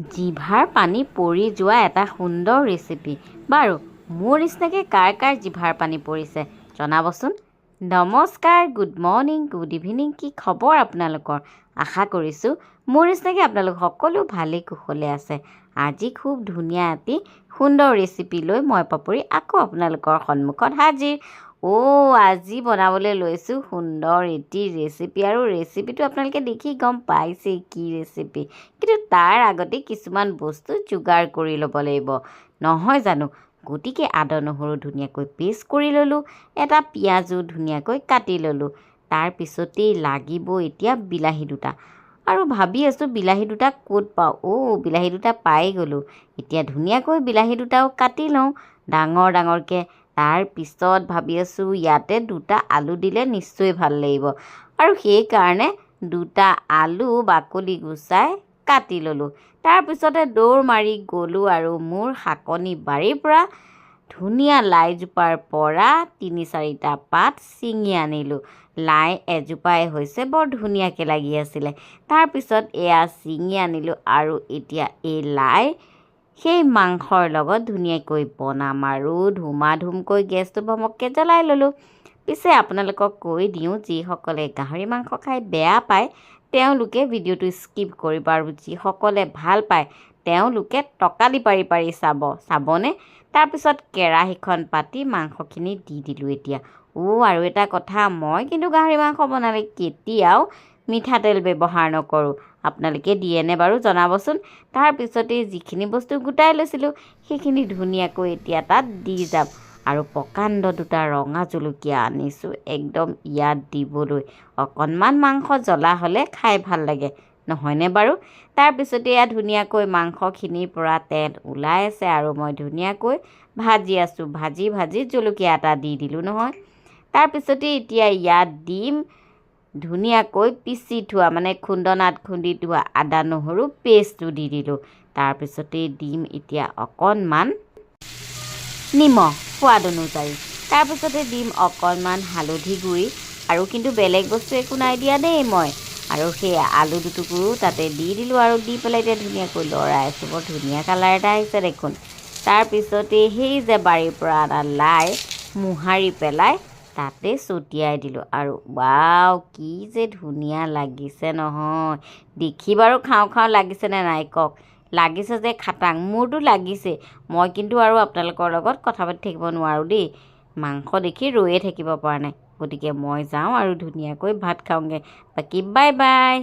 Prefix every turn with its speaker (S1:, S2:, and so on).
S1: জিভাৰ পানী পৰি যোৱা এটা সুন্দৰ ৰেচিপি। বাৰু মোৰ নিচিনাকৈ কাৰ কাৰ জিভাৰ পানী পৰিছে জনাবচোন। নমস্কাৰ, গুড মৰ্ণিং, গুড ইভিনিং, কি খবৰ আপোনালোকৰ? আশা কৰিছোঁ মোৰ নিচিনাকৈ আপোনালোক সকলো ভালেই কুশলে আছে। আজি খুব ধুনীয়া এটি সুন্দৰ ৰেচিপি লৈ মই পাপৰি আকৌ আপোনালোকৰ সন্মুখত হাজিৰ। আজি বনাবলৈ লৈছোঁ সুন্দৰ এটি ৰেচিপি, আৰু ৰেচিপিটো আপোনালোকে দেখি গম পাইছেই কি ৰেচিপি, কিন্তু তাৰ আগতে কিছুমান বস্তু যোগাৰ কৰি ল'ব লাগিব নহয় জানো। গতিকে আদা নহৰু ধুনীয়াকৈ পেষ্ট কৰি ল'লোঁ, এটা পিঁয়াজো ধুনীয়াকৈ কাটি ল'লোঁ। তাৰপিছতেই লাগিব এতিয়া বিলাহী দুটা, আৰু ভাবি আছোঁ বিলাহী দুটা ক'ত পাওঁ। বিলাহী দুটা পাই গ'লোঁ। এতিয়া ধুনীয়াকৈ বিলাহী দুটাও কাটি লওঁ ডাঙৰ ডাঙৰকৈ। তাৰপিছত ভাবি আছোঁ ইয়াতে দুটা আলু দিলে নিশ্চয় ভাল লাগিব, আৰু সেইকাৰণে দুটা আলু বাকলি গুচাই কাটি ল'লোঁ। তাৰপিছতে দৌৰ মাৰি গ'লোঁ আৰু মোৰ শাকনি বাৰীৰ পৰা ধুনীয়া লাইজোপাৰ পৰা ৩-৪টা পাত ছিঙি আনিলোঁ। লাই এজোপাই হৈছে, বৰ ধুনীয়াকৈ লাগি আছিলে। তাৰপিছত এয়া ছিঙি আনিলোঁ, আৰু এতিয়া এই লাই সেই মাংসৰ লগত ধুনীয়াকৈ বনাম, আৰু ধুমাধুমকৈ গেছটো ভমককৈ জ্বলাই ল'লোঁ। পিছে আপোনালোকক কৈ দিওঁ, যিসকলে গাহৰি মাংস খাই বেয়া পায় তেওঁলোকে ভিডিঅ'টো স্কিপ কৰিব, আৰু যিসকলে ভাল পায় তেওঁলোকে টকালি পাৰি পাৰি চাবনে। তাৰপিছত কেৰাহীখন পাতি মাংসখিনি দি দিলোঁ এতিয়া। আৰু এটা কথা, মই কিন্তু গাহৰি মাংস বনালে কেতিয়াও মিঠাতেল ব্যৱহাৰ নকৰোঁ। আপোনালোকে দিয়েনে বাৰু জনাবচোন। তাৰপিছতেই যিখিনি বস্তু গোটাই লৈছিলোঁ সেইখিনি ধুনীয়াকৈ এতিয়া তাত দি যাম, আৰু প্ৰকাণ্ড দুটা ৰঙা জলকীয়া আনিছোঁ একদম ইয়াত দিবলৈ। অকণমান মাংস জ্বলা হ'লে খাই ভাল লাগে নহয়নে বাৰু। তাৰপিছতে এয়া ধুনীয়াকৈ মাংসখিনিৰ পৰা তেল ওলাই আছে, আৰু মই ধুনীয়াকৈ ভাজি আছোঁ। ভাজি ভাজি জলকীয়া এটা দি দিলোঁ নহয়। তাৰপিছতে এতিয়া ইয়াত দিম ধুনীয়াকৈ পিচি থোৱা, খুন্দনাত খুন্দি থোৱা আদা নহৰু পেষ্টটো দি দিলোঁ। তাৰপিছতে দিম এতিয়া অকণমান নিমখ সোৱাদ অনুযায়ী। তাৰপিছতে দিম অকণমান হালধি গুড়ি, আৰু কিন্তু বেলেগ বস্তু একো নাই দিয়া দেই মই। আৰু সেই আলু দুটুকুৰো তাতে দি দিলোঁ, আৰু দি পেলাই এতিয়া ধুনীয়াকৈ লৰাই আছোঁ। বৰ ধুনীয়া কালাৰ এটা আহিছে দেখোন। তাৰপিছতে সেই যে বাৰীৰ পৰা অনা লাই মোহাৰি পেলাই তাতে ছটিয়াই দিলোঁ, আৰু কি যে ধুনীয়া লাগিছে নহয়। দেখি বাৰু খাওঁ খাওঁ লাগিছেনে নাই কওক। লাগিছে যে খাটাং, মোৰতো লাগিছে। মই কিন্তু আৰু আপোনালোকৰ লগত কথা পাতি থাকিব নোৱাৰোঁ দেই। মাংস দেখি ৰৈয়ে থাকিব পৰা নাই। গতিকে মই যাওঁ আৰু ধুনীয়াকৈ ভাত খাওঁগৈ। বাকী বাই বাই।